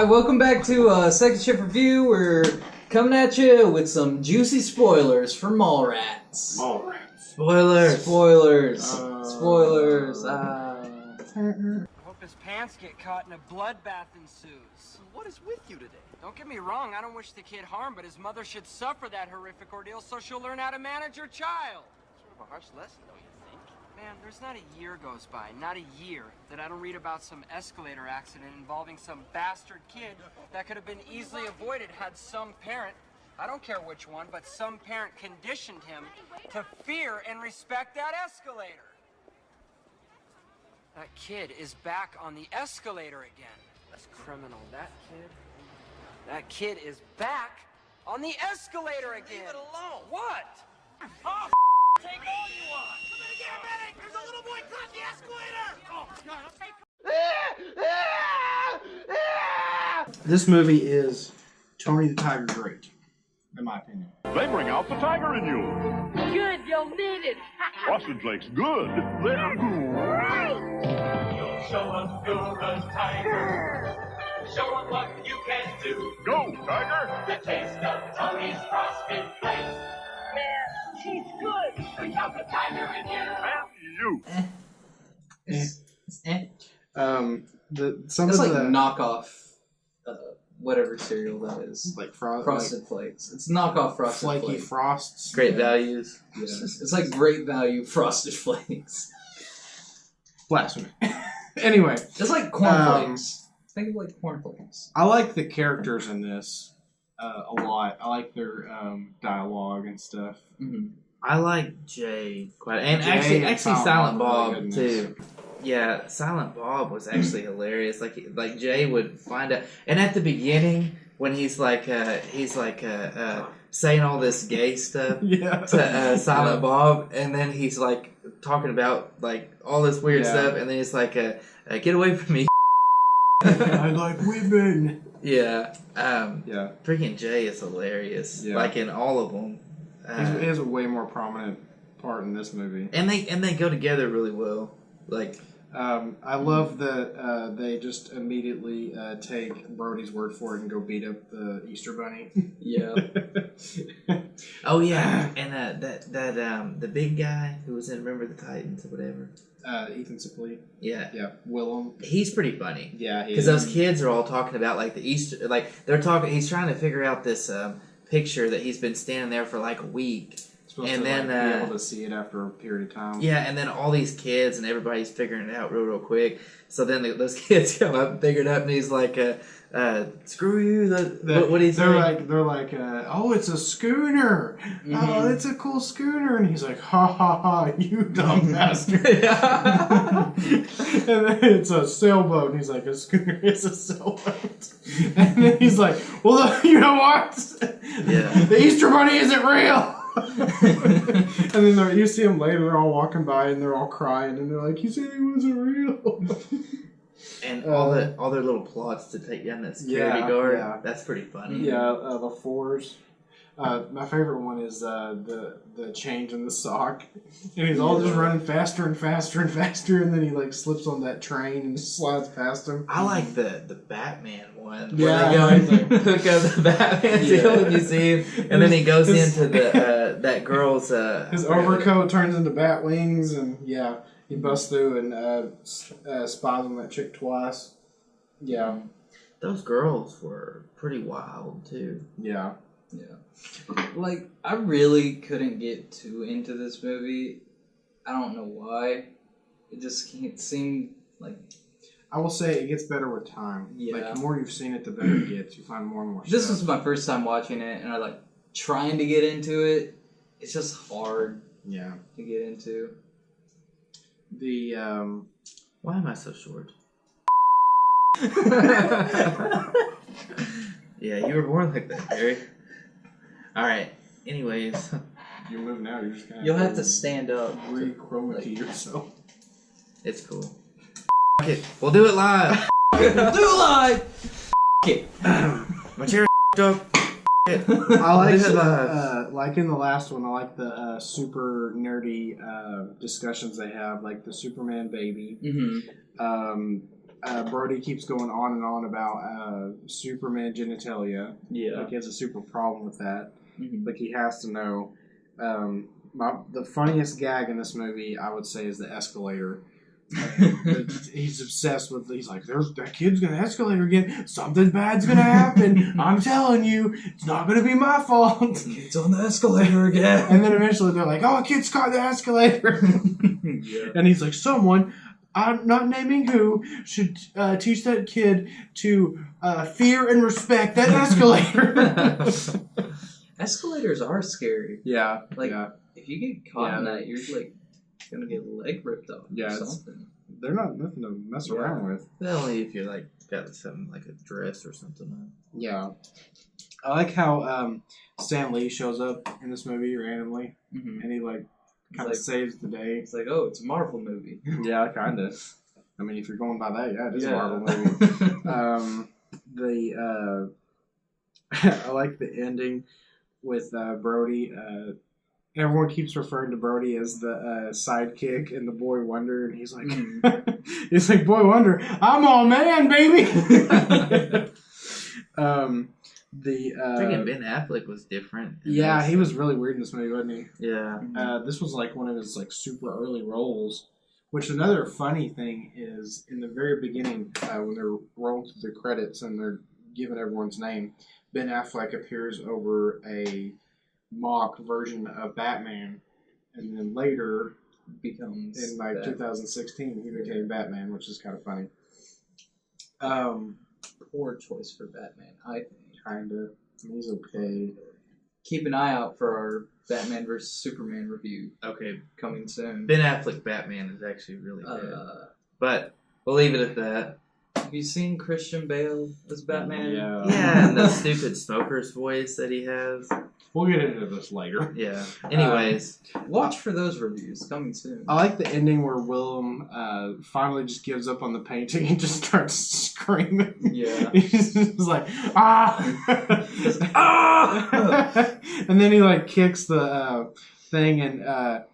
Hi, welcome back to Second Shift Review. We're coming at you with some juicy spoilers for Mallrats. Spoilers. Spoilers. I hope his pants get caught and a bloodbath ensues. What is with you today? Don't get me wrong, I don't wish the kid harm, but his mother should suffer that horrific ordeal so she'll learn how to manage her child. Sort of a harsh lesson, don't you think? Man, there's not a year goes by, not a year, that I don't read about some escalator accident involving some bastard kid that could have been easily avoided had some parent, I don't care which one, but some parent conditioned him to fear and respect that escalator. That kid is back on the escalator again. That's criminal. That kid is back on the escalator again. Leave it alone. What? Oh, take all you want. Somebody get a medic. There's a little boy caught in the escalator. Oh, God, This movie is Tony the Tiger great, in my opinion. They bring out the tiger in you. Good, you'll need it. Sausage Lake's good. They're great. Show us you're a tiger. Show us what you can do. Go, tiger. The taste of Tony's frosted flakes. Man, she's good. Bring out the tiger in you. And you. Some It's of like the knockoff, whatever cereal that is. like Frosted Flakes. It's knockoff Frosted flaky Flakes. frosts. Great values. Yeah. It's like great value Frosted Flakes. Blasphemy. Anyway, It's like cornflakes. Think of like cornflakes. I like the characters in this a lot. I like their dialogue and stuff. Mm-hmm. I like Jay quite, and Jay actually and Silent Silent Bob Bob are really too. Yeah, Silent Bob was actually hilarious. Like Jay would find out, and at the beginning when he's saying all this gay stuff Yeah. to Silent Bob, and then he's like talking about like all this weird Yeah. stuff, and then he's like, "Get away from me." I like women. Yeah, Yeah. freaking Jay is hilarious. Yeah. Like in all of them. He has a way more prominent part in this movie. And they go together really well. Like, I love that they just immediately take Brody's word for it and go beat up the Easter Bunny. Yeah. oh yeah, and the big guy who was in Remember the Titans or whatever. Ethan Suplee. Yeah, Willem. he's pretty funny. Yeah, because those kids are all talking about like the Easter, like they're talking. He's trying to figure out this picture that he's been standing there for like a week. Supposed and to then be able to see it after a period of time. Yeah, and then all these kids and everybody's figuring it out real quick. So then those kids come up and figure it out, and he's like, "Screw you!" What do you say? They're like, "Oh, it's a schooner! Mm-hmm. Oh, it's a cool schooner!" And he's like, "Ha ha ha! You dumb bastard!" And then it's a sailboat, and he's like, "A schooner is a sailboat." And then he's like, "Well, you know what? Yeah. The Easter Bunny isn't real." And then you see them later, they're all walking by and they're all crying and they're like, "He said he wasn't real." And all their little plots to take down that security guard. Yeah. That's pretty funny. Yeah, the fours. My favorite one is the change in the sock, and he's all just running faster and faster and faster, and then he like slips on that train and slides past him. I like the Batman one. Yeah. Where they go and hook up the Batman deal and you see him, and then he goes into the that girl's his overcoat turns into bat wings, and yeah, he busts through and spies on that chick twice. Yeah, those girls were pretty wild too. yeah. Yeah. Like, I really couldn't get too into this movie. I don't know why. It just can't seem like... I will say it gets better with time. Yeah. Like, the more you've seen it, the better it gets. You find more and more This stuff. was my first time watching it, and I like trying to get into it. It's just hard Yeah. to get into. The, Why am I so short? Yeah, you were born like that, Barry. Alright, anyways. You move now, you're just gonna You'll have to stand up. re-chroma key yourself. It's cool. Okay, we'll do it live. Do it live! it. My chair up. I like This is like in the last one, I like the super nerdy discussions they have, like the Superman baby. Mm-hmm. Brody keeps going on and on about Superman genitalia. Yeah. Like he has a super problem with that. Mm-hmm. Like he has to know. The funniest gag in this movie, I would say, is the escalator. He's obsessed with. He's like, that kid's gonna escalator again. Something bad's gonna happen. I'm telling you, it's not gonna be my fault. It's on the escalator again. And then eventually they're like, oh, a kid's caught the escalator. Yeah. And he's like, someone, I'm not naming who, should teach that kid to fear and respect that escalator. Escalators are scary. Yeah. Like, yeah. if you get caught in that, you're like gonna get a leg ripped off Yeah, or something. They're not nothing to mess around with. Only if you're like got something like a dress or something. Yeah. I like how Stan Lee shows up in this movie randomly, and he like kind of saves the day. It's like, oh, it's a Marvel movie. Yeah, kind of. I mean, if you're going by that, yeah, it is a Marvel movie. I like the ending with Brody. Everyone keeps referring to Brody as the sidekick and the Boy Wonder, and he's like, he's like, Boy Wonder, I'm all man, baby. Freaking Ben Affleck was different. Yeah, he was really weird in this movie, wasn't he? Yeah. This was like one of his like super early roles. Which another funny thing is in the very beginning when they're rolling through the credits and they're giving everyone's name, Ben Affleck appears over a mock version of Batman, and then later becomes in like 2016 he became Batman, which is kind of funny. Poor choice for Batman, I think. Kinda. He's okay. Keep an eye out for our Batman vs Superman review. Okay, coming soon. Ben Affleck Batman is actually really good, but we'll leave it at that. Have you seen Christian Bale as Batman? Yeah, and the stupid smoker's voice that he has. We'll get into this later. Yeah. Anyways, watch for those reviews coming soon. I like the ending where Willem finally just gives up on the painting and just starts screaming. Yeah. He's just like, ah! Ah! And then he like kicks the thing, and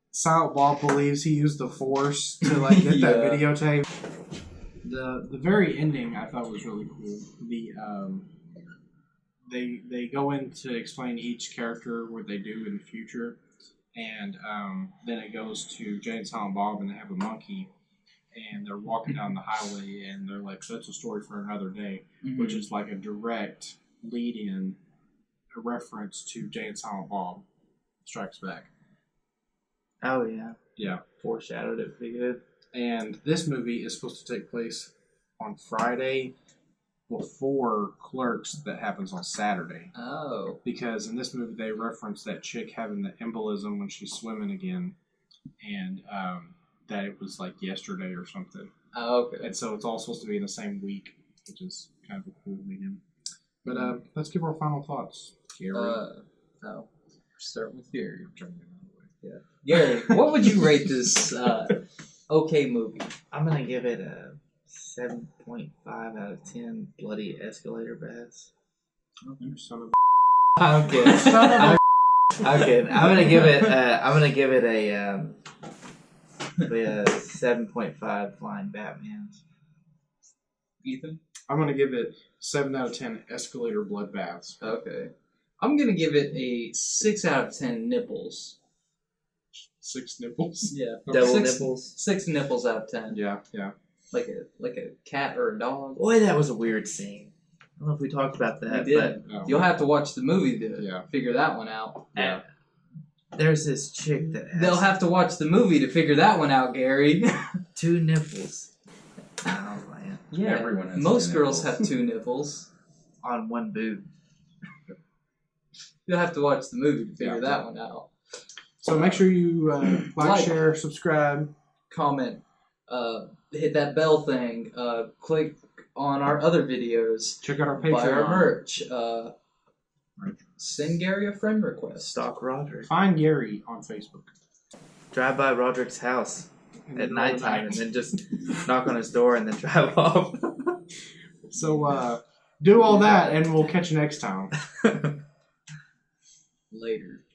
Silent Bob believes he used the Force to like get that videotape. The very ending I thought was really cool. They go in to explain each character what they do in the future, and then it goes to Jay and Silent Bob, and they have a monkey, and they're walking down the highway, and they're like, so that's a story for another day, which is like a direct lead-in, a reference to Jay and Silent Bob Strikes Back. Oh, yeah. Yeah. Foreshadowed it pretty good. And this movie is supposed to take place on Friday before Clerks that happens on Saturday. Oh. Because in this movie they reference that chick having the embolism when she's swimming again, and that it was like yesterday or something. Oh, okay. And so it's all supposed to be in the same week, which is kind of a cool medium. But let's give our final thoughts. Gary. Start with Gary. Yeah. Gary, what would you rate this okay movie? I'm going to give it a 7.5 out of 10 bloody escalator baths. Oh, you son of I'm kidding. I'm kidding. I'm gonna give it a 7.5 flying Batmans. Ethan? I'm going to give it 7 out of 10 escalator bloodbaths. Okay. I'm going to give it a 6 out of 10 nipples. 6 nipples? Yeah. Double nipples? 6 nipples out of 10. Yeah, yeah. Like a cat or a dog. Boy, that was a weird scene. I don't know if we talked about that. We did. But you'll have to watch the movie to figure that one out. Yeah. There's this chick that has... They'll have to watch the movie to figure that one out, Gary. 2 nipples. Oh, man. Yeah, everyone has most 2 girls nipples. have 2 nipples. On one boob. You'll have to watch the movie to figure that one out. So make sure you like, share, subscribe. Comment. Hit that bell thing. Click on our other videos. Check out our Patreon. Buy our merch. Send Gary a friend request. Stalk Roderick. Find Gary on Facebook. Drive by Roderick's house In at the middle of the nighttime night. and then just knock on his door and then drive off. So do all that and we'll catch you next time. Later.